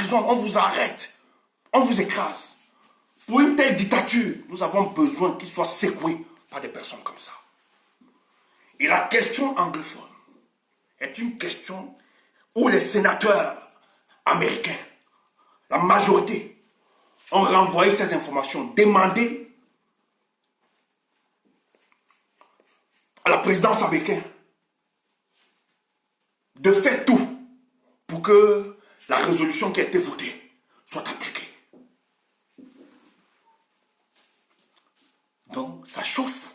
emprisonne, on vous arrête, on vous écrase. Pour une telle dictature, nous avons besoin qu'il soit secoué par des personnes comme ça. Et la question anglophone est une question où les sénateurs américains, la majorité, ont renvoyé cette information, demandé à la présidence américaine de faire tout pour que la résolution qui a été votée soit appliquée. Donc, ça chauffe.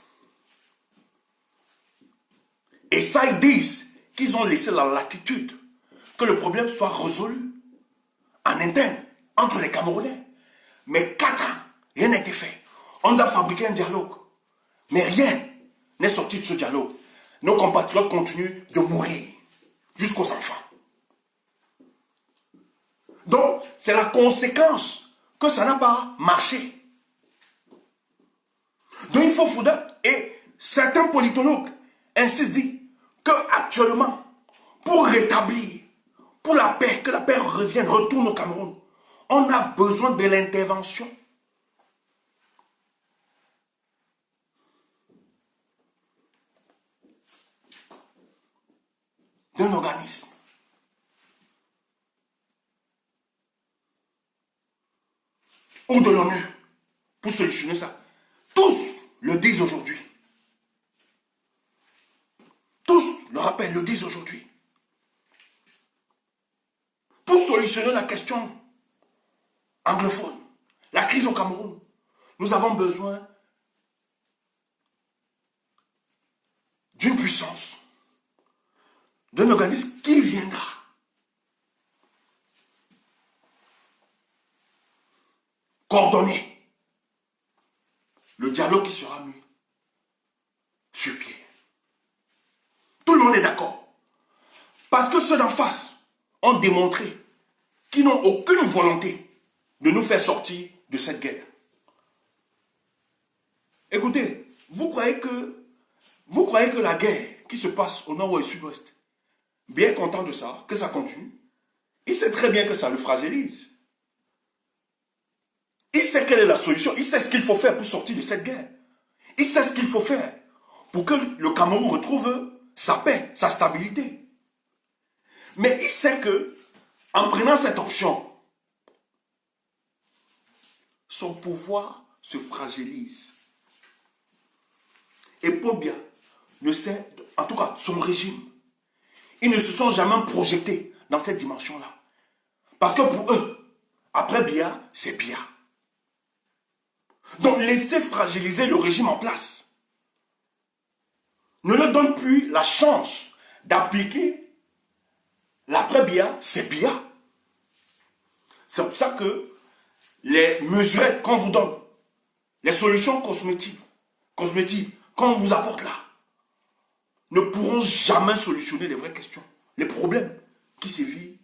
Et ça, ils disent qu'ils ont laissé la latitude que le problème soit résolu en interne, entre les Camerounais. Mais 4 ans, rien n'a été fait. On nous a fabriqué un dialogue. Mais rien n'est sorti de ce dialogue. Nos compatriotes continuent de mourir jusqu'aux enfants. Donc, c'est la conséquence que ça n'a pas marché. Donc, il faut et certains politologues insistent, disent que actuellement, pour rétablir, pour la paix, que la paix revienne, retourne au Cameroun, on a besoin de l'intervention d'un organisme ou de l'ONU pour solutionner ça. Tous le disent aujourd'hui. Tous le rappellent, le disent aujourd'hui. Pour solutionner la question anglophone, la crise au Cameroun, nous avons besoin d'une puissance, d'un organisme qui viendra coordonner le dialogue qui sera mis sur pied. Tout le monde est d'accord. Parce que ceux d'en face ont démontré qu'ils n'ont aucune volonté de nous faire sortir de cette guerre. Écoutez, vous croyez que la guerre qui se passe au nord ou au sud-ouest, bien content de ça, que ça continue, il sait très bien que ça le fragilise. Il sait quelle est la solution, il sait ce qu'il faut faire pour sortir de cette guerre. Il sait ce qu'il faut faire pour que le Cameroun retrouve sa paix, sa stabilité. Mais il sait que, en prenant cette option, son pouvoir se fragilise. Et Pobia ne sait, en tout cas son régime, ils ne se sont jamais projetés dans cette dimension-là. Parce que pour eux, après Biya, c'est Biya. Donc laisser fragiliser le régime en place ne leur donne plus la chance d'appliquer l'après-Biya, c'est Biya. C'est pour ça que les mesurettes qu'on vous donne, les solutions cosmétiques qu'on vous apporte là, ne pourront jamais solutionner les vraies questions, les problèmes qui sévissent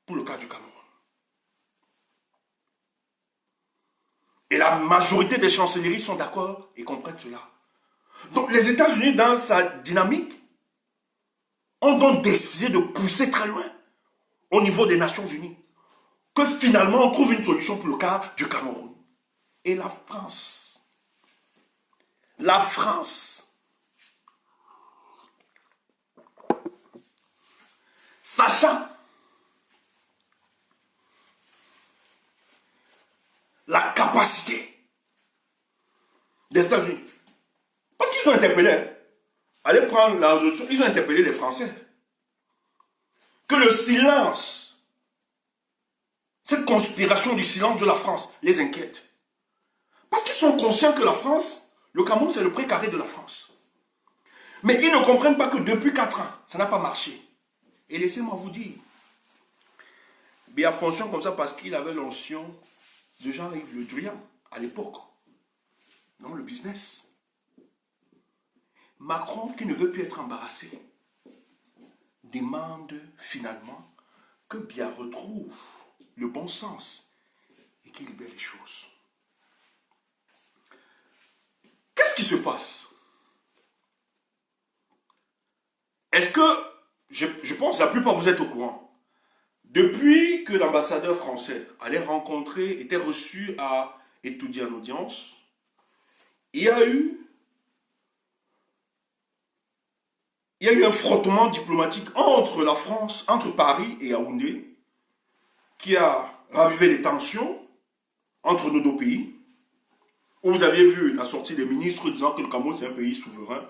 pour le cas du Cameroun. Et la majorité des chancelleries sont d'accord et comprennent cela. Donc les États-Unis, dans sa dynamique, ont donc décidé de pousser très loin au niveau des Nations Unies. Que finalement on trouve une solution pour le cas du Cameroun. Et la France, sachant la capacité des États-Unis, parce qu'ils ont interpellé, allez prendre la résolution, ils ont interpellé les Français, que le silence, cette conspiration du silence de la France les inquiète. Parce qu'ils sont conscients que la France, le Cameroun, c'est le précaré de la France. Mais ils ne comprennent pas que depuis 4 ans, ça n'a pas marché. Et laissez-moi vous dire, Biya fonctionne comme ça parce qu'il avait l'onction de Jean-Yves Le Drian à l'époque, dans le business. Macron, qui ne veut plus être embarrassé, demande finalement que Biya retrouve le bon sens et qu'il libère les choses. Qu'est-ce qui se passe? Est-ce que, je pense que la plupart vous êtes au courant, Depuis que l'ambassadeur français allait rencontrer, était reçu à étudier en audience, il y a eu un frottement diplomatique entre la France, entre Paris et Yaoundé, qui a ravivé les tensions entre nos deux pays. Où vous aviez vu la sortie des ministres disant que le Cameroun c'est un pays souverain.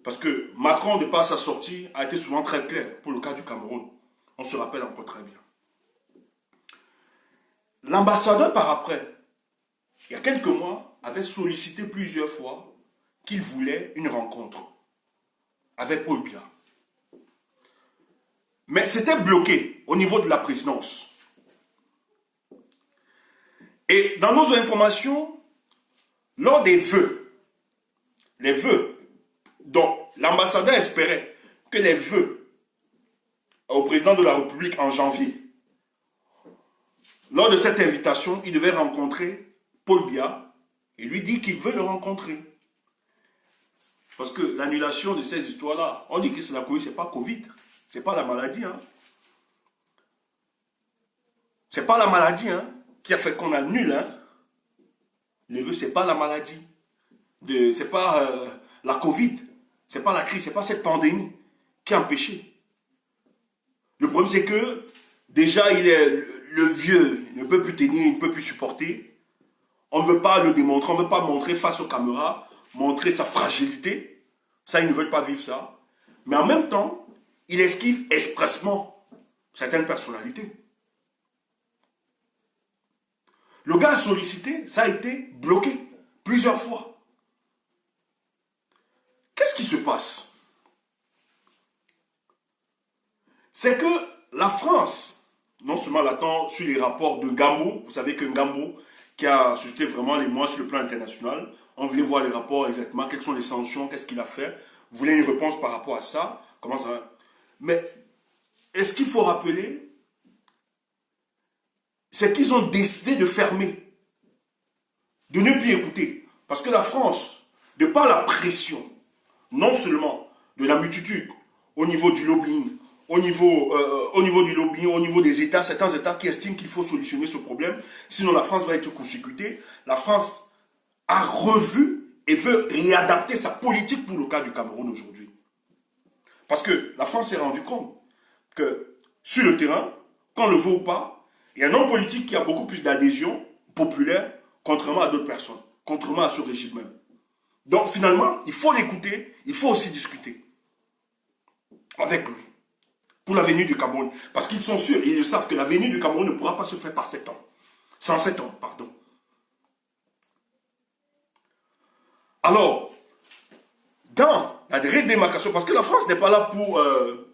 Parce que Macron, de par sa sortie, a été souvent très clair pour le cas du Cameroun. On se rappelle encore très bien. L'ambassadeur, par après, il y a quelques mois, avait sollicité plusieurs fois qu'il voulait une rencontre avec Paul Biya. Mais c'était bloqué au niveau de la présidence. Et dans nos informations, lors des vœux, les vœux dont l'ambassadeur espérait que les vœux au président de la République en janvier, lors de cette invitation, il devait rencontrer Paul Biya et lui dit qu'il veut le rencontrer. Parce que l'annulation de ces histoires-là, on dit que c'est la Covid, c'est pas Covid, c'est pas la maladie. Hein. C'est pas la maladie qui a fait qu'on annule. Le vœu, c'est pas la maladie. C'est pas la Covid, c'est pas la crise, c'est pas cette pandémie qui a empêché. Le problème, c'est que déjà, le vieux ne peut plus tenir, il ne peut plus supporter. On ne veut pas le démontrer, on ne veut pas montrer face aux caméras, montrer sa fragilité. Ça, ils ne veulent pas vivre ça. Mais en même temps, il esquive expressement certaines personnalités. Le gars a sollicité, ça a été bloqué plusieurs fois. Qu'est-ce qui se passe? C'est que la France, non seulement l'attend sur les rapports de Gambo, vous savez que Gambo, qui a suscité vraiment les mois sur le plan international, on voulait voir les rapports exactement, quelles sont les sanctions, qu'est-ce qu'il a fait. Vous voulez une réponse par rapport à ça, comment ça va? Mais est-ce qu'il faut rappeler, c'est qu'ils ont décidé de fermer, de ne plus écouter. Parce que la France, de par la pression, non seulement de la multitude, au niveau du lobbying, au niveau du lobbying, au niveau des États, certains États qui estiment qu'il faut solutionner ce problème, sinon la France va être consécutée. La France a revu et veut réadapter sa politique pour le cas du Cameroun aujourd'hui. Parce que la France s'est rendue compte que sur le terrain, qu'on le veut ou pas, il y a un homme politique qui a beaucoup plus d'adhésion populaire, contrairement à d'autres personnes, contrairement à ce régime même. Donc finalement, il faut l'écouter, il faut aussi discuter avec lui pour la venue du Cameroun. Parce qu'ils sont sûrs, ils savent que la venue du Cameroun ne pourra pas se faire par 7 ans. 107 ans, pardon. Alors, dans la redémarcation, parce que la France n'est pas là pour...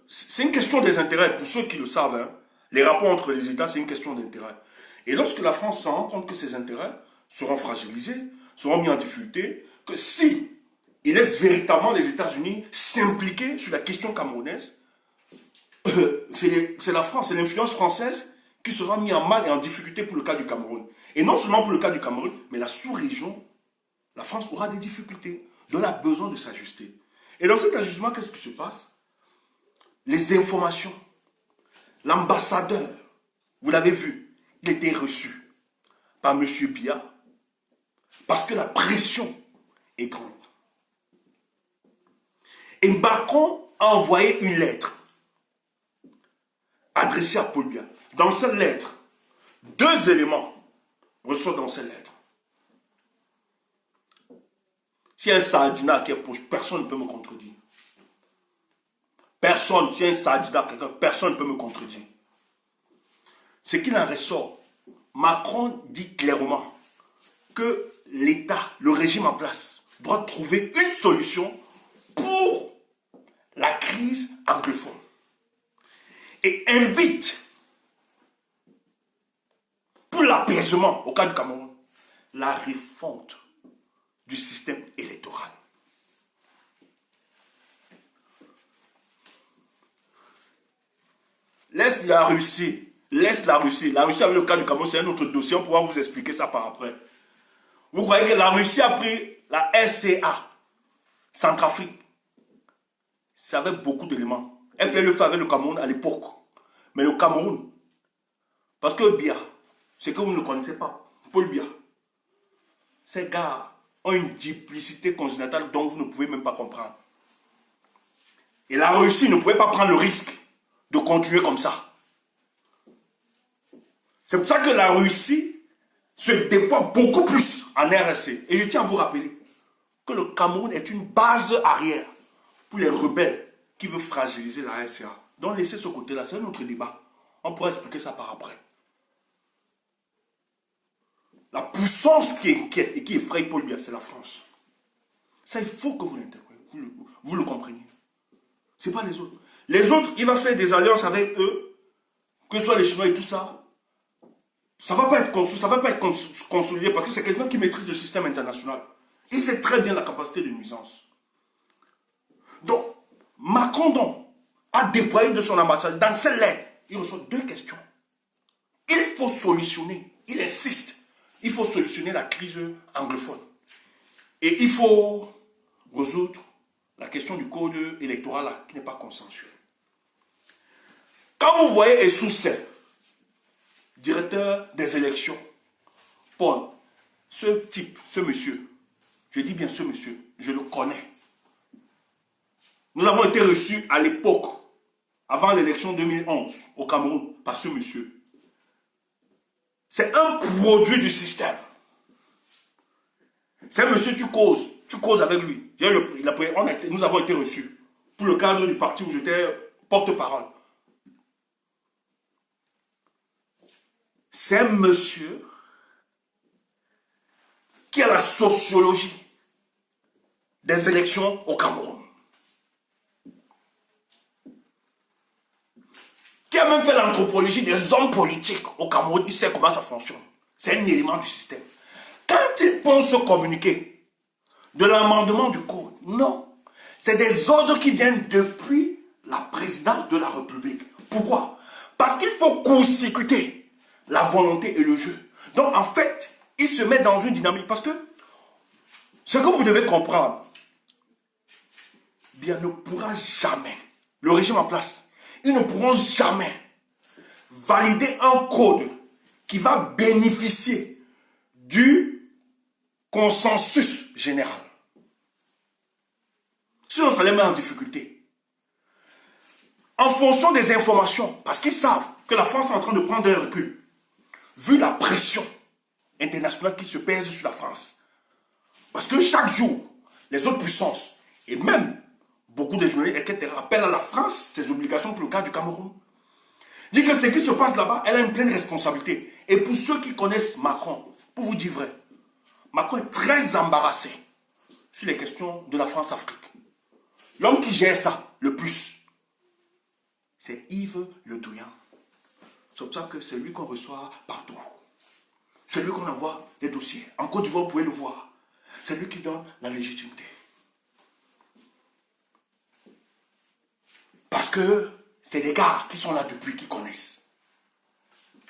c'est une question des intérêts, pour ceux qui le savent. Hein. Les rapports entre les États, c'est une question d'intérêt. Et lorsque la France se rend compte que ses intérêts seront fragilisés, seront mis en difficulté, que si il laisse véritablement les États-Unis s'impliquer sur la question camerounaise, c'est la France, c'est l'influence française qui sera mise en mal et en difficulté pour le cas du Cameroun. Et non seulement pour le cas du Cameroun, mais la sous-région, la France aura des difficultés. Donc elle a besoin de s'ajuster. Et dans cet ajustement, qu'est-ce qui se passe? Les informations, l'ambassadeur, vous l'avez vu, il était reçu par M. Biya parce que la pression est grande. Et Macron a envoyé une lettre adressée à Paul Biya. Dans cette lettre, 2 éléments ressortent dans cette lettre. Si un sardinat qui est proche, personne ne peut me contredire. Personne, si un sardinat, personne ne peut me contredire. Ce qu'il en ressort, Macron dit clairement que l'État, le régime en place, doit trouver une solution pour la crise anglophone. Et invite, pour l'apaisement au cas du Cameroun, la refonte du système électoral. Laisse la Russie. La Russie avec le cas du Cameroun, c'est un autre dossier, on pourra vous expliquer ça par après. Vous croyez que la Russie a pris la SCA, Centrafrique. C'est avec beaucoup d'éléments. Elle fait le faire avec le Cameroun à l'époque. Mais le Cameroun Parce que Biya, ce que vous ne connaissez pas, Paul Biya, ces gars ont une duplicité congénitale dont vous ne pouvez même pas comprendre. Et la Russie ne pouvait pas prendre le risque de continuer comme ça. C'est pour ça que la Russie se déploie beaucoup plus en RSC. Et je tiens à vous rappeler que le Cameroun est une base arrière pour les rebelles qui veulent fragiliser la RCA. Donc laissez ce côté-là, c'est un autre débat. On pourra expliquer ça par après. La puissance qui inquiète et qui effraie Paul Biya, c'est la France. Ça, il faut que vous l'interprétez, vous le compreniez. Ce n'est pas les autres. Les autres, il va faire des alliances avec eux, que ce soit les Chinois et tout ça. Ça ne va pas être consolidé parce que c'est quelqu'un qui maîtrise le système international. Il sait très bien la capacité de nuisance. Donc, Macron donc, a déployé de son ambassade dans cette lettre. Il reçoit 2 questions. Il faut solutionner, il insiste, il faut solutionner la crise anglophone. Et il faut résoudre la question du code électoral là, qui n'est pas consensuel. Quand vous voyez Essoussel, directeur des élections, Paul, ce type, ce monsieur, je dis bien ce monsieur, je le connais. Nous avons été reçus à l'époque, avant l'élection 2011, au Cameroun, par ce monsieur. C'est un produit du système. C'est un monsieur, tu causes avec lui. Nous avons été reçus pour le cadre du parti où j'étais porte-parole. C'est un monsieur qui a la sociologie des élections au Cameroun. Qui a même fait l'anthropologie des hommes politiques au Cameroun. Il sait comment ça fonctionne. C'est un élément du système. Quand il pense se communiquer de l'amendement du code, non. C'est des ordres qui viennent depuis la présidence de la République. Pourquoi? Parce qu'il faut court-circuiter la volonté et le jeu. Donc en fait, il se met dans une dynamique. Parce que ce que vous devez comprendre, bien ne pourra jamais, le régime en place, ils ne pourront jamais valider un code qui va bénéficier du consensus général. Sinon, ça les met en difficulté. En fonction des informations, parce qu'ils savent que la France est en train de prendre un recul, vu la pression internationale qui se pèse sur la France. Parce que chaque jour, les autres puissances, et même beaucoup de journalistes, etc., rappellent à la France ses obligations pour le cas du Cameroun. Dit que ce qui se passe là-bas, elle a une pleine responsabilité. Et pour ceux qui connaissent Macron, pour vous dire vrai, Macron est très embarrassé sur les questions de la France-Afrique. L'homme qui gère ça le plus, c'est Yves Le Drian. C'est pour ça que c'est lui qu'on reçoit partout. C'est lui qu'on envoie des dossiers. En Côte d'Ivoire, vous pouvez le voir. C'est lui qui donne la légitimité. Parce que c'est des gars qui sont là depuis, qui connaissent.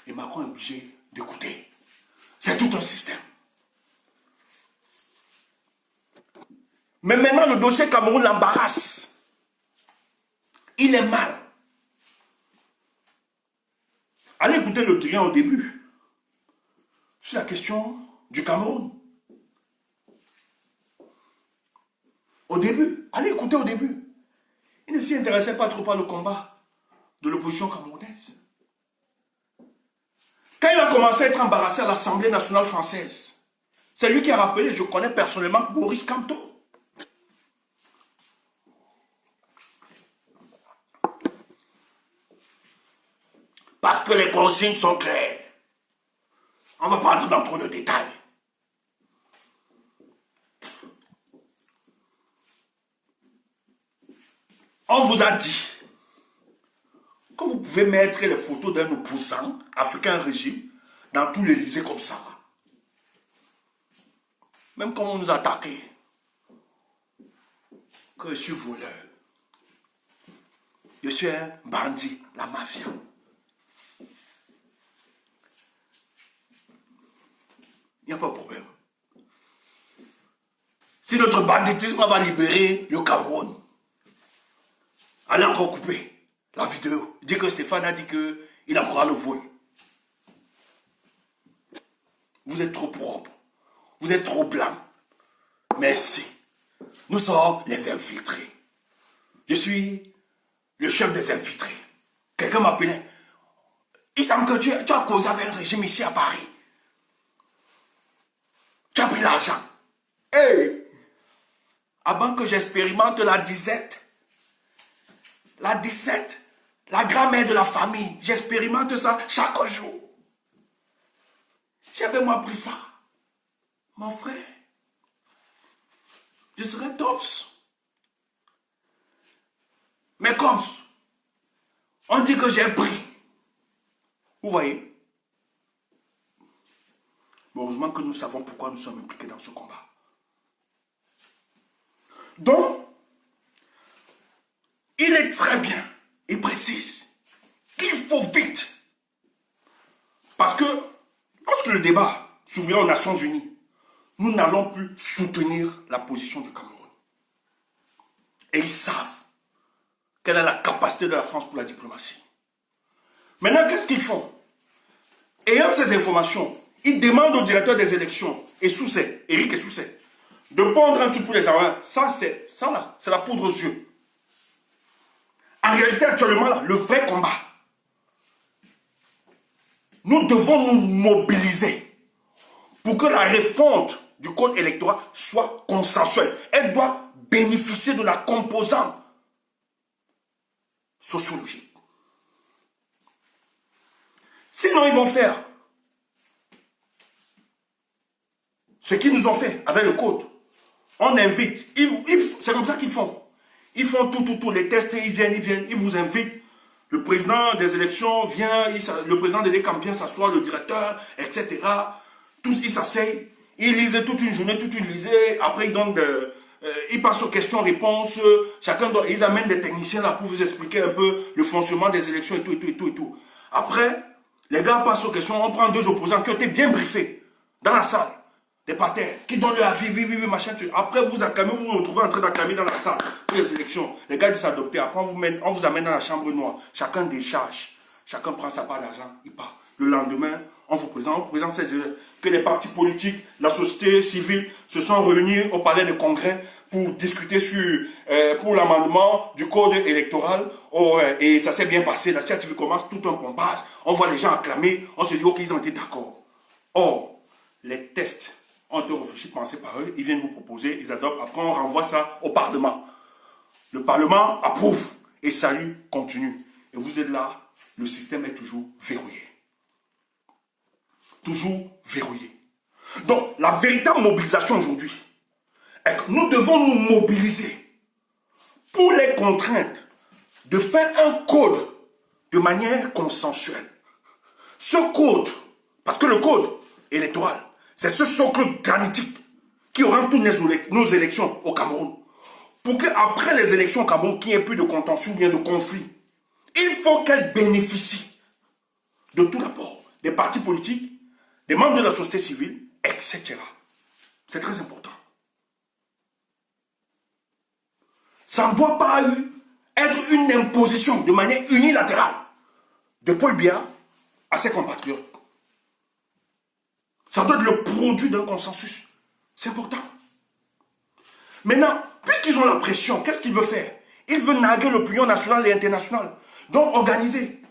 Et Macron est obligé d'écouter. C'est tout un système. Mais maintenant, le dossier Cameroun l'embarrasse. Il est mal. Allez écouter Le Drian au début. Sur la question du Cameroun. Au début. Allez écouter au début. Il ne s'y intéressait pas trop par le combat de l'opposition camerounaise. Quand il a commencé à être embarrassé à l'Assemblée nationale française, c'est lui qui a rappelé, je connais personnellement, Maurice Kamto. Parce que les consignes sont claires. On ne va pas entrer dans trop de détails. On vous a dit que vous pouvez mettre les photos d'un opposant africain régime dans tous les lycées comme ça. Même quand on nous a attaqué, que je suis voleur. Je suis un bandit, la mafia. Il n'y a pas de problème. Si notre banditisme va libérer le Cameroun, allez encore couper la vidéo. Dit que Stéphane a dit qu'il apprendra le vol. Vous êtes trop propre. Vous êtes trop blanc. Merci. Nous sommes les infiltrés. Je suis le chef des infiltrés. Quelqu'un m'appelait. Il semble que tu as causé avec un régime ici à Paris. Tu as pris l'argent. Hey! Avant que j'expérimente la disette, la grand-mère de la famille, j'expérimente ça chaque jour. Si j'avais moi pris ça, mon frère, je serais tops. Mais comme on dit que j'ai pris, vous voyez? Mais heureusement que nous savons pourquoi nous sommes impliqués dans ce combat. Donc, il est très bien, il précise qu'il faut vite. Parce que lorsque le débat s'ouvrira aux Nations Unies, nous n'allons plus soutenir la position du Cameroun. Et ils savent quelle est la capacité de la France pour la diplomatie. Maintenant, qu'est-ce qu'ils font? Ayant ces informations, ils demandent au directeur des élections, Éric Essoussé, de pondre un truc pour les avoir. Ça là, c'est la poudre aux yeux. En réalité, actuellement, là, le vrai combat, nous devons nous mobiliser pour que la refonte du code électoral soit consensuelle. Elle doit bénéficier de la composante sociologique. Sinon, ils vont faire ce qu'ils nous ont fait avec le code. On invite. C'est comme ça qu'ils font. Ils font tout. Les tests, ils viennent, ils vous invitent. Le président des élections vient, le président de l'ECAM vient s'asseoir, le directeur, etc. Tous, ils s'asseyent. Ils lisent toute une journée, Après, ils passent aux questions-réponses. Ils amènent des techniciens là pour vous expliquer un peu le fonctionnement des élections et tout. Après, les gars passent aux questions. On prend deux opposants qui ont été bien briefés dans la salle. Des parterres qui donnent leur avis, oui, machin. Après, vous vous retrouvez en train d'acclamer dans la salle pour les élections. Les gars disent s'adopter. Après, on vous amène dans la chambre noire. Chacun décharge. Chacun prend sa part d'argent. Il part. Le lendemain, on présente que les partis politiques, la société civile se sont réunis au palais de congrès pour discuter pour l'amendement du code électoral. Et ça s'est bien passé. La CRTV commence tout un pompage. On voit les gens acclamer. On se dit, ok, ils ont été d'accord. Or, les tests ont été réfléchis, pensés par eux, ils viennent vous proposer, ils adoptent, après on renvoie ça au Parlement. Le Parlement approuve et salut continue. Et vous êtes là, le système est toujours verrouillé. Toujours verrouillé. Donc, la véritable mobilisation aujourd'hui est que nous devons nous mobiliser pour les contraindre de faire un code de manière consensuelle. Ce code, parce que le code électoral, c'est ce socle granitique qui aura toutes nos élections au Cameroun. Pour qu'après les élections au Cameroun, qu'il n'y ait plus de contentieux ou bien de conflit, il faut qu'elles bénéficient de tout l'apport des partis politiques, des membres de la société civile, etc. C'est très important. Ça ne doit pas être une imposition de manière unilatérale de Paul Biya à ses compatriotes. Ça doit être le produit d'un consensus. C'est important. Maintenant, puisqu'ils ont la pression, qu'est-ce qu'ils veulent faire? Ils veulent narguer l'opinion nationale et internationale. Donc, organiser.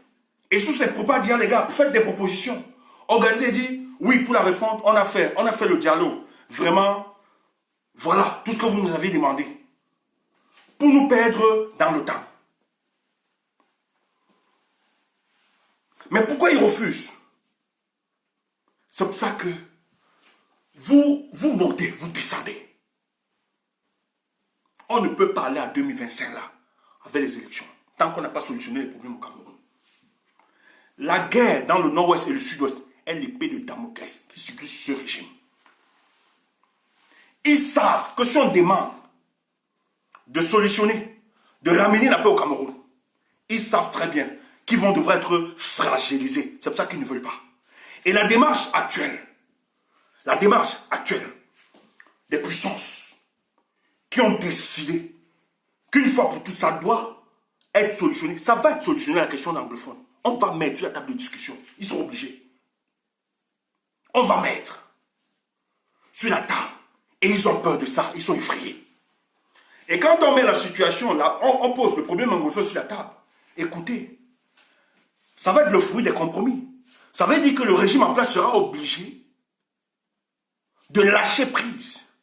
Et sous cette propos, dire, les gars, faites des propositions. Organiser et dire, oui, pour la réforme, on a fait le dialogue. Vraiment, voilà tout ce que vous nous avez demandé. Pour nous perdre dans le temps. Mais pourquoi ils refusent? C'est pour ça que vous montez, vous descendez. On ne peut pas aller à 2025 là, avec les élections, tant qu'on n'a pas solutionné les problèmes au Cameroun. La guerre dans le nord-ouest et le sud-ouest est l'épée de Damoclès qui secoue ce régime. Ils savent que si on demande de solutionner, de ramener la paix au Cameroun, ils savent très bien qu'ils vont devoir être fragilisés. C'est pour ça qu'ils ne veulent pas. Et la démarche actuelle des puissances qui ont décidé qu'une fois pour toutes, ça doit être solutionné. Ça va être solutionné la question d'anglophone. On va mettre sur la table de discussion. Ils sont obligés. On va mettre. sur la table. Et ils ont peur de ça, ils sont effrayés. Et quand on met la situation là, on pose le problème anglophone sur la table. Écoutez, ça va être le fruit des compromis. Ça veut dire que le régime en place sera obligé de lâcher prise.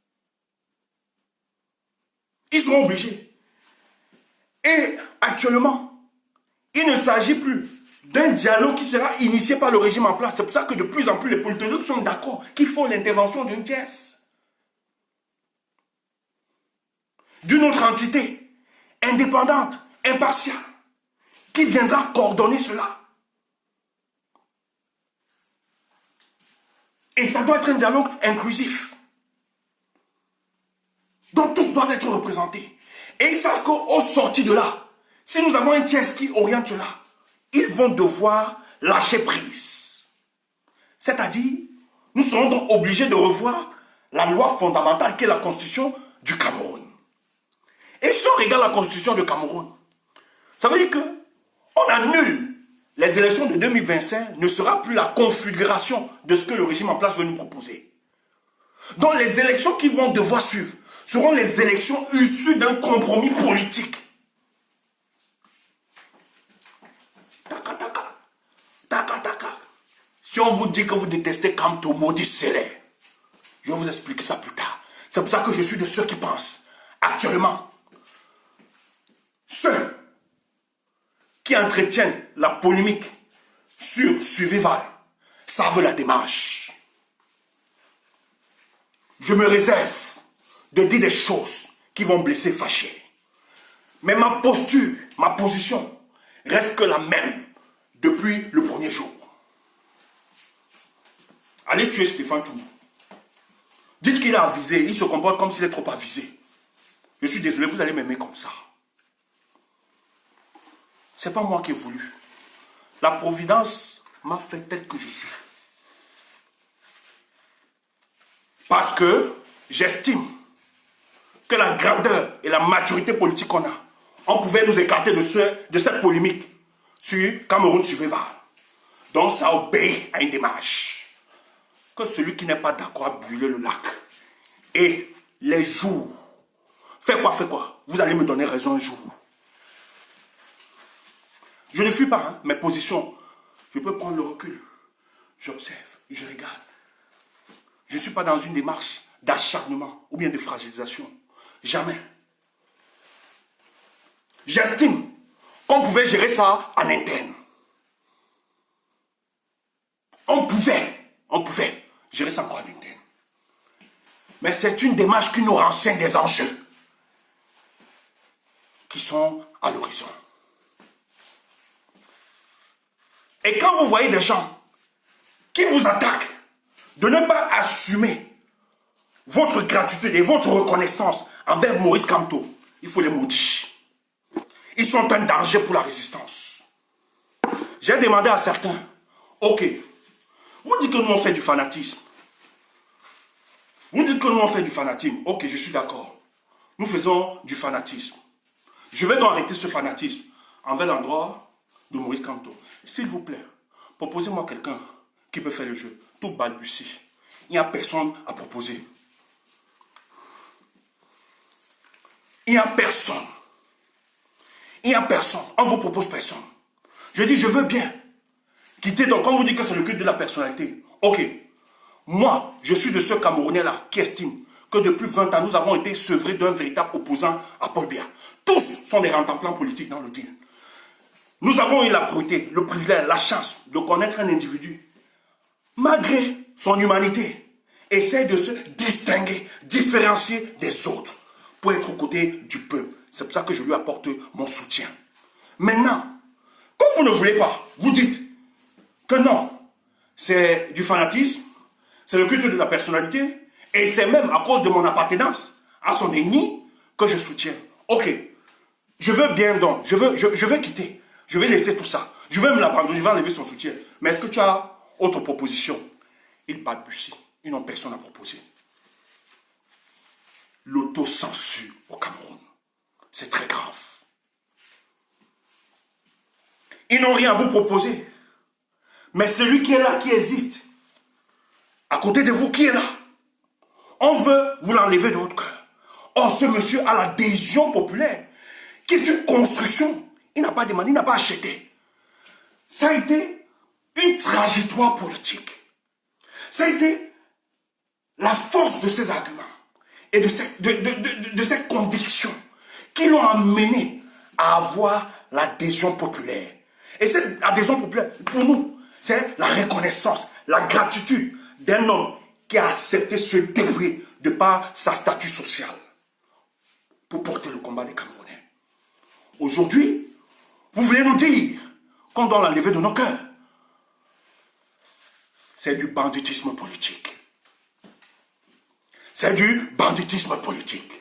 Ils seront obligés. Et actuellement, il ne s'agit plus d'un dialogue qui sera initié par le régime en place. C'est pour ça que de plus en plus les politologues sont d'accord qu'il faut l'intervention d'une pièce, d'une autre entité, indépendante, impartiale, qui viendra coordonner cela. Et ça doit être un dialogue inclusif, dont tous doivent être représentés. Et ils savent qu'au sorti de là, si nous avons un tiers qui oriente cela, ils vont devoir lâcher prise. C'est-à-dire, nous serons donc obligés de revoir la loi fondamentale qui est la Constitution du Cameroun. Et si on regarde la Constitution du Cameroun, ça veut dire qu'on annule les élections de 2025, ne sera plus la configuration de ce que le régime en place veut nous proposer. Donc les élections qui vont devoir suivre seront les élections issues d'un compromis politique. Taka, taka. Taka, taka. Si on vous dit que vous détestez Kamto, maudit Sélé, je vais vous expliquer ça plus tard. C'est pour ça que je suis de ceux qui pensent, actuellement, ceux qui entretiennent la polémique sur Survival savent la démarche. Je me réserve de dire des choses qui vont blesser, fâcher. Mais ma posture, ma position reste que la même depuis le premier jour. Allez tuer Stéphane Tchoumou. Dites qu'il a avisé, il se comporte comme s'il est trop avisé. Je suis désolé, vous allez m'aimer comme ça. Ce n'est pas moi qui ai voulu. La providence m'a fait tel que je suis. Parce que j'estime que la grandeur et la maturité politique qu'on a, on pouvait nous écarter de cette polémique sur Cameroun Survival. Donc ça obéit à une démarche. Que celui qui n'est pas d'accord a brûlé le lac. Et les jours, fais quoi, vous allez me donner raison un jour. Je ne fuis pas hein, mes positions. Je peux prendre le recul. J'observe, je regarde. Je ne suis pas dans une démarche d'acharnement ou bien de fragilisation. Jamais. J'estime qu'on pouvait gérer ça en interne. On pouvait gérer ça en interne. Mais c'est une démarche qui nous renseigne des enjeux qui sont à l'horizon. Et quand vous voyez des gens qui vous attaquent de ne pas assumer votre gratitude et votre reconnaissance envers Maurice Kamto, il faut les maudire. Ils sont un danger pour la résistance. J'ai demandé à certains, ok, vous dites que nous on fait du fanatisme. Vous dites que nous on fait du fanatisme. Ok, je suis d'accord. Nous faisons du fanatisme. Je vais donc arrêter ce fanatisme envers l'endroit de Maurice Kamto. S'il vous plaît, proposez-moi quelqu'un qui peut faire le jeu. Tout balbutie. Il n'y a personne à proposer. Il n'y a personne. Il n'y a personne. On ne vous propose personne. Je dis, je veux bien quitter. Donc, quand vous dites que c'est le culte de la personnalité, ok. Moi, je suis de ceux Camerounais-là qui estiment que depuis 20 ans, nous avons été sevrés d'un véritable opposant à Paul Biya. Tous sont des rentemplants politiques dans le deal. Nous avons eu la probité, le privilège, la chance de connaître un individu, malgré son humanité, essaie de se distinguer, différencier des autres pour être aux côtés du peuple. C'est pour ça que je lui apporte mon soutien. Maintenant, comme vous ne voulez pas, vous dites que non, c'est du fanatisme, c'est le culte de la personnalité, et c'est même à cause de mon appartenance à son ennemi que je soutiens. Ok, je veux bien donc, je veux quitter, je vais laisser tout ça, je vais me l'abandonner, je vais enlever son soutien. Mais est-ce que tu as autre proposition? Ils balbutient, ils n'ont personne à proposer. L'autocensure au Cameroun, c'est très grave. Ils n'ont rien à vous proposer. Mais celui qui est là, qui existe, à côté de vous, qui est là, On veut vous l'enlever de votre cœur. Or, ce monsieur a l'adhésion populaire, qui est une construction. Il n'a pas demandé, il n'a pas acheté. Ça a été une trajectoire politique. Ça a été la force de ses arguments et de ses convictions qui l'ont amené à avoir l'adhésion populaire. Et cette adhésion populaire, pour nous, c'est la reconnaissance, la gratitude d'un homme qui a accepté ce débris de par sa statut social pour porter le combat des Camerounais. Aujourd'hui, vous voulez nous dire qu'on doit l'enlever de nos cœurs. C'est du banditisme politique. C'est du banditisme politique.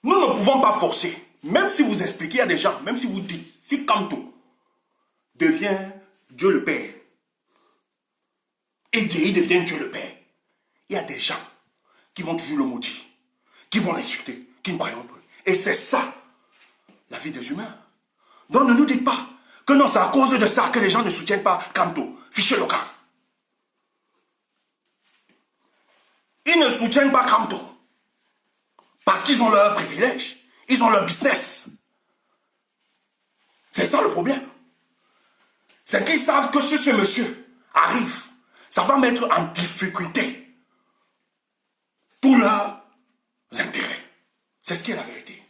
Nous ne pouvons pas forcer. Même si vous expliquez à des gens, même si vous dites, si Kamto devient Dieu le Père, et Dieu devient Dieu le Père, il y a des gens qui vont toujours le maudire, qui vont l'insulter, qui ne croient pas. Et c'est ça, la vie des humains. Donc ne nous dites pas que non, c'est à cause de ça que les gens ne soutiennent pas Kamto, fichier local. Ils ne soutiennent pas Kamto parce qu'ils ont leur privilège, ils ont leur business. C'est ça le problème. C'est qu'ils savent que si ce monsieur arrive, ça va mettre en difficulté tous leurs intérêts. C'est ce qui est la vérité.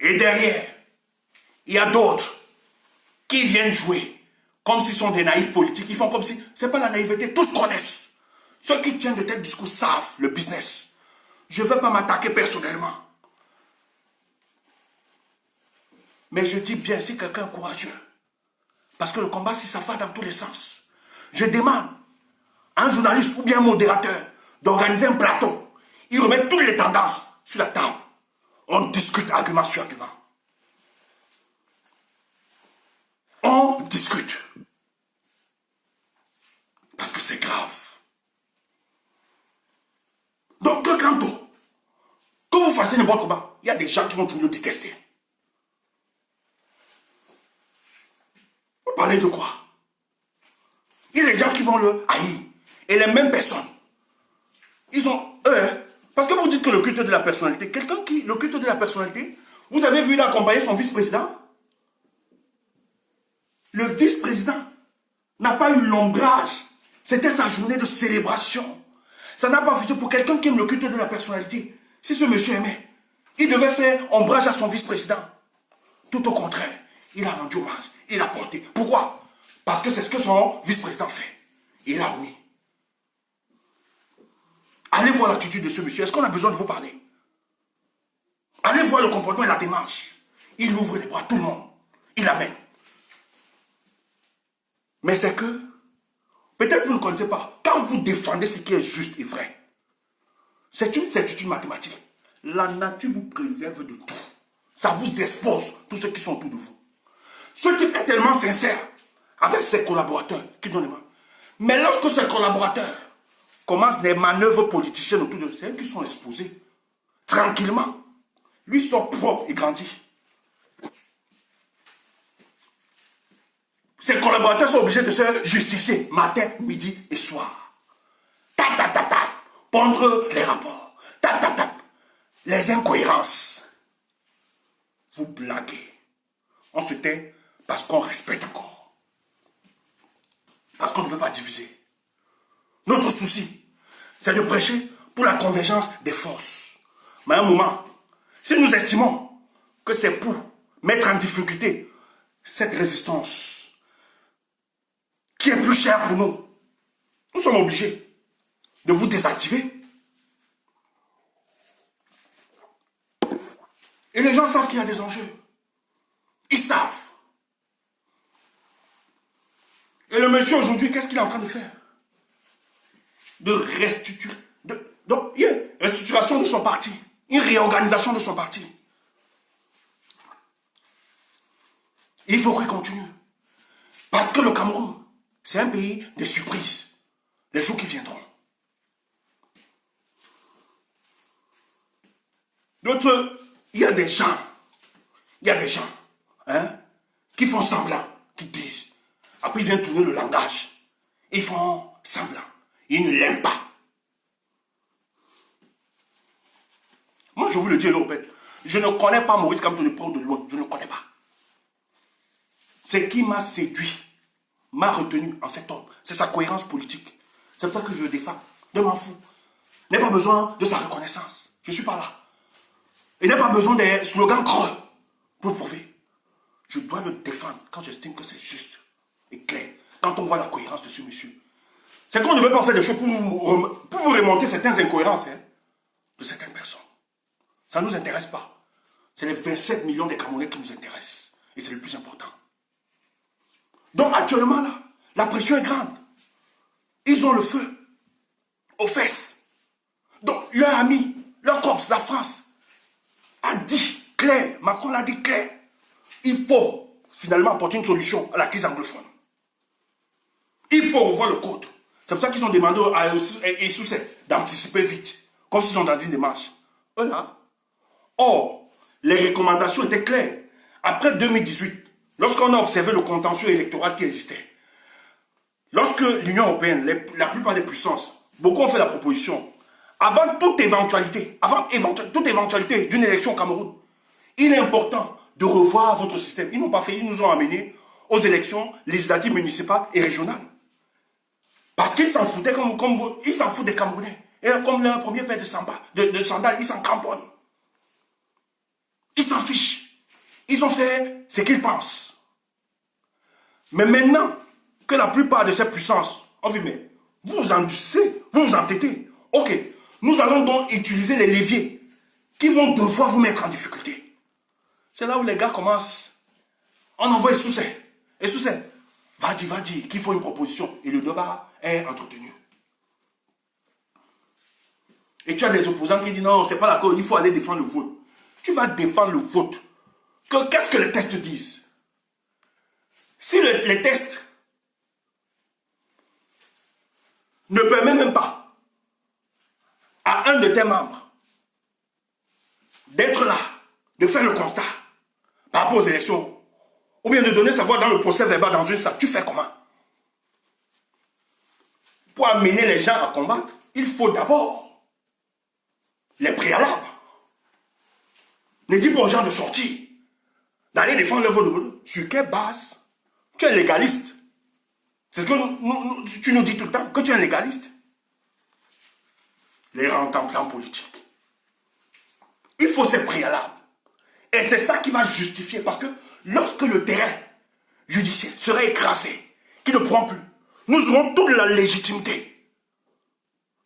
Et derrière, il y a d'autres qui viennent jouer comme s'ils sont des naïfs politiques. Ils font comme si, c'est pas la naïveté, tous connaissent. Ceux qui tiennent de tel discours savent le business. Je ne vais pas m'attaquer personnellement. Mais je dis bien si quelqu'un est courageux. Parce que le combat, si ça va dans tous les sens. Je demande à un journaliste ou bien un modérateur d'organiser un plateau. Il remet toutes les tendances sur la table. On discute argument sur argument. On discute. Parce que c'est grave. Donc, quand vous fassiez n'importe comment, il y a des gens qui vont toujours le détester. Vous parlez de quoi? Il y a des gens qui vont le haïr. Et les mêmes personnes, ils ont... parce que vous dites que le culte de la personnalité, quelqu'un qui... Le culte de la personnalité, vous avez vu il accompagner son vice-président? Le vice-président n'a pas eu l'ombrage. C'était sa journée de célébration. Ça n'a pas fait pour quelqu'un qui aime le culte de la personnalité. Si ce monsieur aimait, il devait faire ombrage à son vice-président. Tout au contraire, il a rendu hommage, il a porté. Pourquoi? Parce que c'est ce que son vice-président fait. Il a remis. Allez voir l'attitude de ce monsieur. Est-ce qu'on a besoin de vous parler? Allez voir le comportement et la démarche. Il ouvre les bras à tout le monde. Il amène. Mais c'est que, peut-être vous ne connaissez pas, quand vous défendez ce qui est juste et vrai, c'est une certitude mathématique. La nature vous préserve de tout. Ça vous expose tous ceux qui sont autour de vous. Ce type est tellement sincère avec ses collaborateurs qui donnent les mains. Mais lorsque ces collaborateurs commencent des manœuvres politiciennes autour de eux, c'est eux qui sont exposés tranquillement. Lui sort propre et grandit. Ses collaborateurs sont obligés de se justifier matin, midi et soir. Tap, tap, tap, tap. Pondre les rapports. Tap, tap, tap. Les incohérences. Vous blaguez. On se tait parce qu'on respecte encore. Parce qu'on ne veut pas diviser. Notre souci, c'est de prêcher pour la convergence des forces. Mais à un moment, si nous estimons que c'est pour mettre en difficulté cette résistance qui est plus chère pour nous, nous sommes obligés de vous désactiver. Et les gens savent qu'il y a des enjeux. Ils savent. Et le monsieur aujourd'hui, qu'est-ce qu'il est en train de faire? De restituer. Donc, il y a une restructuration de son parti. Une réorganisation de son parti. Il faut qu'il continue. Parce que le Cameroun, c'est un pays de surprises. Les jours qui viendront. D'autres, il y a des gens, qui font semblant, qui disent. Après, ils viennent tourner le langage. Ils font semblant. Ils ne l'aiment pas. Moi, je vous le dis, Européen, je ne connais pas Maurice Kamto de près ou de loin. Je ne le connais pas. Ce qui m'a séduit, m'a retenu en cet homme, c'est sa cohérence politique. C'est pour ça que je le défends. Ne m'en fous. Je n'ai pas besoin de sa reconnaissance. Je ne suis pas là. Il n'a pas besoin des slogans creux pour le prouver. Je dois le défendre quand j'estime que c'est juste et clair. Quand on voit la cohérence de ce monsieur. C'est qu'on ne veut pas faire des choses pour vous remonter certaines incohérences de certaines personnes. Ça ne nous intéresse pas. C'est les 27 millions de Camerounais qui nous intéressent. Et c'est le plus important. Donc actuellement là, la pression est grande. Ils ont le feu aux fesses. Donc leur ami, leur corps, la France, a dit clair, Macron l'a dit clair, il faut finalement apporter une solution à la crise anglophone. Il faut revoir le code. C'est pour ça qu'ils ont demandé à Essoussé d'anticiper vite, comme s'ils sont dans une démarche. Voilà. Or, les recommandations étaient claires. Après 2018, lorsqu'on a observé le contentieux électoral qui existait, lorsque l'Union européenne, la plupart des puissances, beaucoup ont fait la proposition, avant toute éventualité d'une élection au Cameroun, il est important de revoir votre système. Ils n'ont pas fait, ils nous ont amenés aux élections législatives, municipales et régionales. Parce qu'ils s'en foutaient ils s'en foutent des Camerounais. Et comme leur premier père de sandales, ils s'en cramponnent. Ils s'en fichent. Ils ont fait ce qu'ils pensent. Mais maintenant que la plupart de ces puissances ont vu, mais vous vous endurcissez, vous vous entêtez. Ok, nous allons donc utiliser les leviers qui vont devoir vous mettre en difficulté. C'est là où les gars commencent. On envoie Essoussé. Essoussé, va dire qu'il faut une proposition. Et le débat est entretenu. Et tu as des opposants qui disent non, c'est pas d'accord, il faut aller défendre le vote. Tu vas défendre le vote. Qu'est-ce que les tests disent? Si les tests ne permettent même pas à un de tes membres d'être là, de faire le constat par rapport aux élections, ou bien de donner sa voix dans le procès verbal dans une salle, tu fais comment? Pour amener les gens à combattre, il faut d'abord les préalables. Ne dis pas aux gens de sortir, d'aller défendre le vote. Sur quelle base? Tu es légaliste. C'est ce que tu nous dis tout le temps, que tu es un légaliste. Les rentes en plan politique. Il faut ces préalables. Et c'est ça qui va justifier. Parce que lorsque le terrain judiciaire sera écrasé, qui ne prend plus, nous aurons toute la légitimité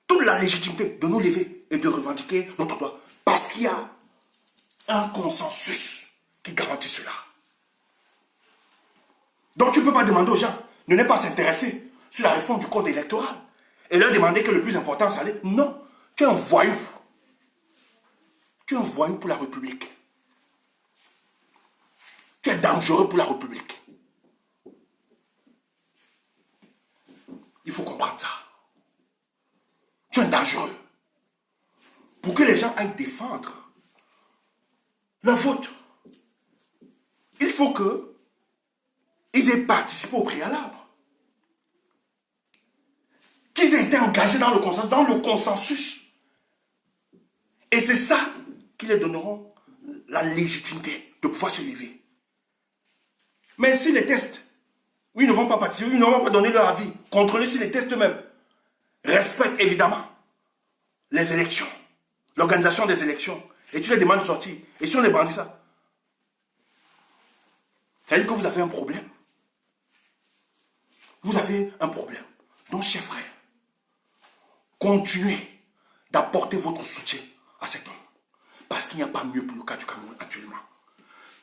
de nous lever et de revendiquer notre droit. Parce qu'il y a un consensus qui garantit cela. Donc tu ne peux pas demander aux gens de ne pas s'intéresser sur la réforme du code électoral et leur demander que le plus important c'est aller. Non, tu es un voyou. Tu es un voyou pour la République. Tu es dangereux pour la République. Il faut comprendre ça. Tu es dangereux. Pour que les gens aillent défendre leur vote, il faut qu'ils aient participé au préalable. Qu'ils aient été engagés dans le consensus. Et c'est ça qui les donneront la légitimité de pouvoir se lever. Mais si les tests, ils ne vont pas participer, ils ne vont pas donner leur avis, contrôler si les tests eux-mêmes respectent évidemment les élections, l'organisation des élections, et tu les demandes de sortir, et si on les bandit ça, ça veut dire que vous avez un problème. Vous avez un problème. Donc, chers frères, continuez d'apporter votre soutien à cet homme. Parce qu'il n'y a pas mieux pour le cas du Cameroun actuellement.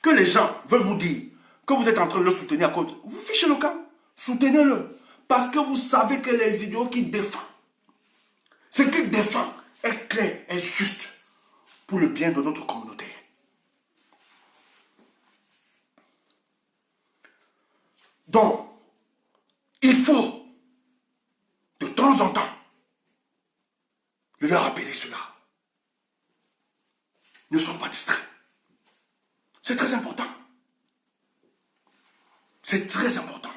Que les gens veulent vous dire que vous êtes en train de le soutenir à cause. Vous fichez le camp. Soutenez-le. Parce que vous savez que les idéaux qu'il défend, ce qu'il défend est clair, est juste pour le bien de notre communauté. Donc, il faut de temps en temps leur rappeler cela. Ne soyons pas distraits. C'est très important. C'est très important.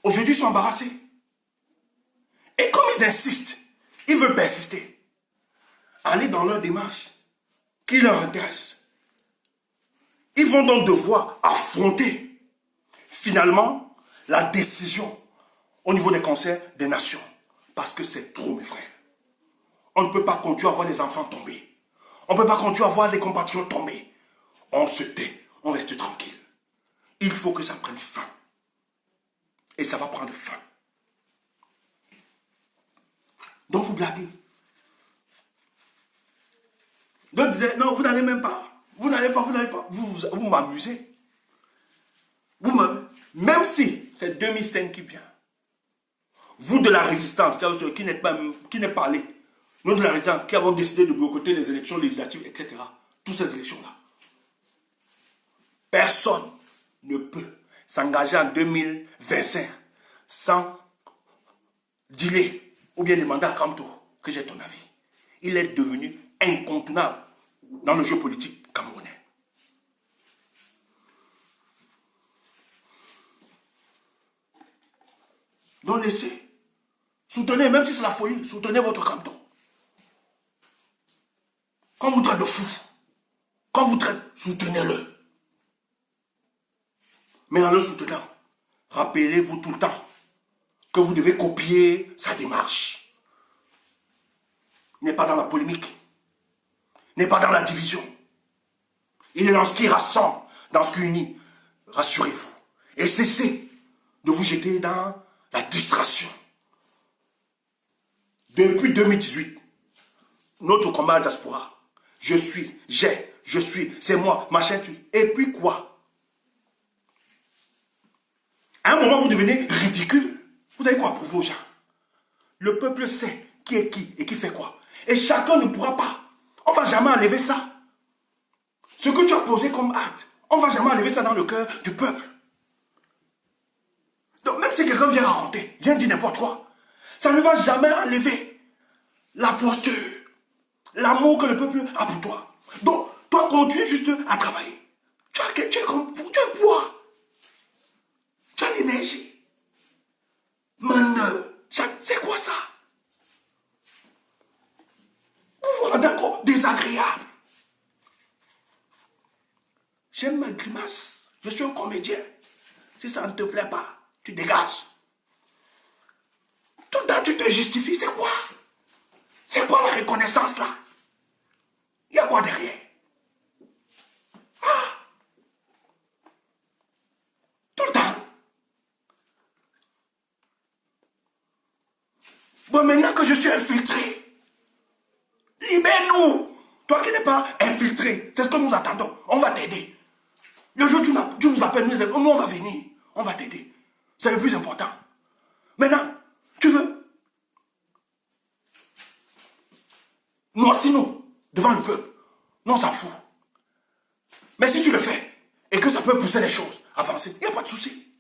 Aujourd'hui, ils sont embarrassés. ils insistent, ils veulent persister, aller dans leur démarche qui leur intéresse. Ils vont donc devoir affronter finalement la décision au niveau des conseils des nations. Parce que c'est trop, mes frères. On ne peut pas continuer à voir les enfants tomber. On ne peut pas continuer à voir les compatriotes tomber. On se tait, on reste tranquille. Il faut que ça prenne fin. Et ça va prendre fin. Donc vous blaguez. D'autres disaient, non, vous n'allez même pas. Vous n'allez pas. Vous m'amusez. Même si c'est 2005 qui vient, vous de la résistance, qui n'est pas allé, nous de la résistance, qui avons décidé de boycotter les élections législatives, etc. Toutes ces élections-là. Personne ne peut s'engager en 2025 sans dealer ou bien demander à Kamto que j'ai ton avis. Il est devenu incontournable dans le jeu politique camerounais. Donc laissez. Soutenez, même si c'est la folie, soutenez votre Kamto. Quand vous traitez de fou, quand vous traitez, soutenez-le. Mais en le soutenant, rappelez-vous tout le temps que vous devez copier sa démarche. Il n'est pas dans la polémique. Il n'est pas dans la division. Il est dans ce qui rassemble, dans ce qui unit. Rassurez-vous. Et cessez de vous jeter dans la distraction. Depuis 2018, notre combat à la diaspora, je suis, c'est moi, machin, tu. Et puis quoi? À un moment, vous devenez ridicule. Vous avez quoi prouver aux gens? Le peuple sait qui est qui et qui fait quoi. Et chacun ne pourra pas. On ne va jamais enlever ça. Ce que tu as posé comme acte, on ne va jamais enlever ça dans le cœur du peuple. Donc même si quelqu'un vient raconter, vient dire n'importe quoi, ça ne va jamais enlever la posture, l'amour que le peuple a pour toi. Donc, toi, continue juste à travailler. Tu es bois. Tu as l'énergie. Maintenant, c'est quoi ça? Vous vous rendez compte? Désagréable. J'aime ma grimace. Je suis un comédien. Si ça ne te plaît pas, tu dégages. Tout le temps, tu te justifies. C'est quoi? C'est quoi la reconnaissance là? Il y a quoi derrière? Ah! Tout le temps. Bon, maintenant que je suis infiltré, libère-nous. Toi qui n'es pas infiltré, c'est ce que nous attendons. On va t'aider. Le jour où tu nous appelles, nous on va venir. On va t'aider. C'est le plus important. Maintenant, tu veux noircis-nous devant le peuple. Non, on s'en fout. Mais si tu le fais, et que ça peut pousser les choses, avancer, il n'y a pas de souci.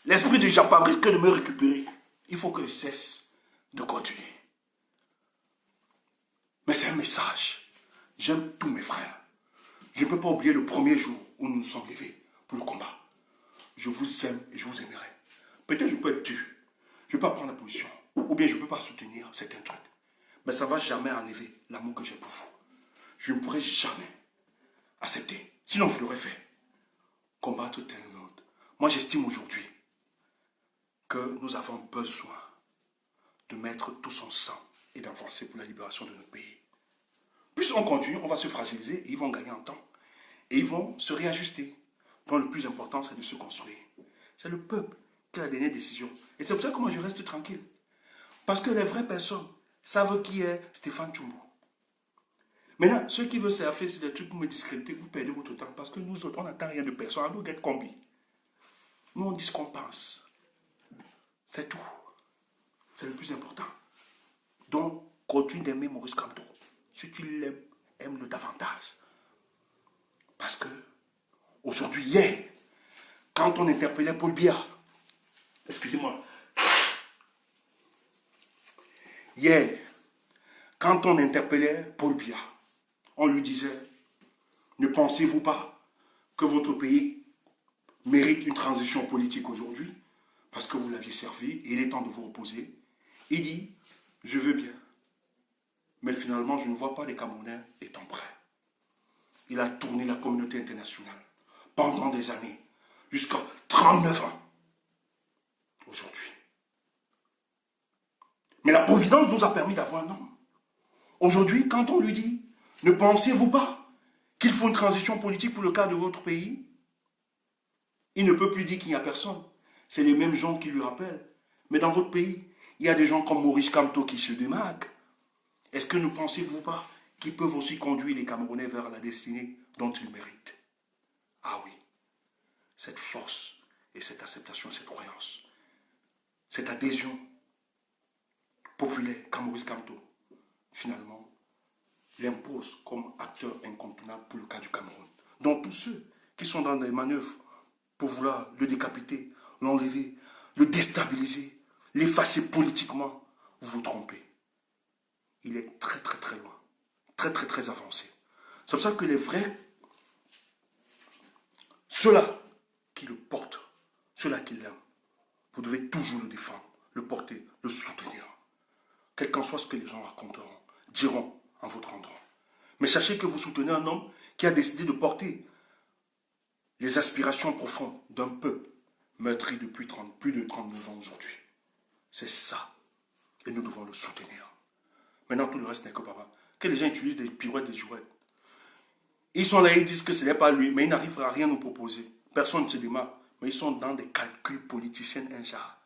L'esprit du Japon risque de me récupérer. Il faut que je cesse de continuer. Mais c'est un message. J'aime tous mes frères. Je ne peux pas oublier le premier jour où nous nous sommes levés pour le combat. Je vous aime et je vous aimerai. Peut-être je peux être dur. Je ne peux pas prendre la position. Ou bien je ne peux pas soutenir certains trucs. Mais ça ne va jamais enlever l'amour que j'ai pour vous. Je ne pourrai jamais accepter. Sinon, je l'aurais fait. Combattre tel ou l'autre. Moi, j'estime aujourd'hui que nous avons besoin de mettre tout son sang et d'avancer pour la libération de notre pays. Plus on continue, on va se fragiliser et ils vont gagner en temps. Et ils vont se réajuster. Donc le plus important, c'est de se construire. C'est le peuple qui a la dernière décision. Et c'est pour ça que moi, je reste tranquille. Parce que les vraies personnes savent qui est Stéphane Tchoumbou. Maintenant, ceux qui veulent faire c'est des trucs pour me discréditer, vous perdez votre temps. Parce que nous autres, on n'attend rien de personne. Nous, get combi. Nous, on dit ce qu'on pense. C'est tout. C'est le plus important. Donc, continue d'aimer Maurice Kamto. Si tu l'aimes, aime-le davantage. Parce que, aujourd'hui, hier, quand on interpellait Paul Biya, excusez-moi, hier, quand on interpellait Paul Biya, on lui disait, ne pensez-vous pas que votre pays mérite une transition politique aujourd'hui? parce que vous l'aviez servi, et il est temps de vous reposer. Il dit, je veux bien. Mais finalement, je ne vois pas les Camerounais étant prêts. Il a tourné la communauté internationale pendant des années, jusqu'à 39 ans, aujourd'hui. Mais la Providence nous a permis d'avoir un homme. Aujourd'hui, quand on lui dit, ne pensez-vous pas qu'il faut une transition politique pour le cas de votre pays? Il ne peut plus dire qu'il n'y a personne. C'est les mêmes gens qui lui rappellent. Mais dans votre pays, il y a des gens comme Maurice Kamto qui se démarquent. Est-ce que ne pensez-vous pas qu'ils peuvent aussi conduire les Camerounais vers la destinée dont ils méritent? Ah oui, cette force et cette acceptation, cette croyance, cette adhésion populaire qu'à Maurice Kamto, finalement, l'impose comme acteur incontournable pour le cas du Cameroun. Donc tous ceux qui sont dans des manœuvres pour vouloir le décapiter, l'enlever, le déstabiliser, l'effacer politiquement, vous vous trompez. Il est très très très loin, très très très avancé. C'est pour ça que les vrais, ceux-là qui le portent, ceux-là qui l'aiment, vous devez toujours le défendre, le porter, le soutenir. Quel qu'en soit ce que les gens raconteront, diront en votre endroit. Mais sachez que vous soutenez un homme qui a décidé de porter les aspirations profondes d'un peuple meurtri depuis plus de 39 ans aujourd'hui. C'est ça. Et nous devons le soutenir. Maintenant, tout le reste n'est que papa. Que les gens utilisent des pirouettes, des jouettes. Ils sont là, ils disent que ce n'est pas lui, mais ils n'arrivent à rien nous proposer. Personne ne se démarque. Mais ils sont dans des calculs politiciens injars.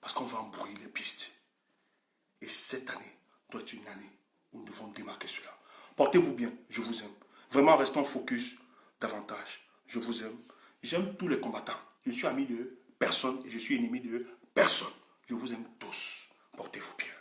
Parce qu'on va embrouiller les pistes. Et cette année doit être une année où nous devons démarquer cela. Portez-vous bien, je vous aime. Vraiment, restons focus davantage. Je vous aime. J'aime tous les combattants. Je suis ami de personne et je suis ennemi de personne. Je vous aime tous. Portez-vous bien.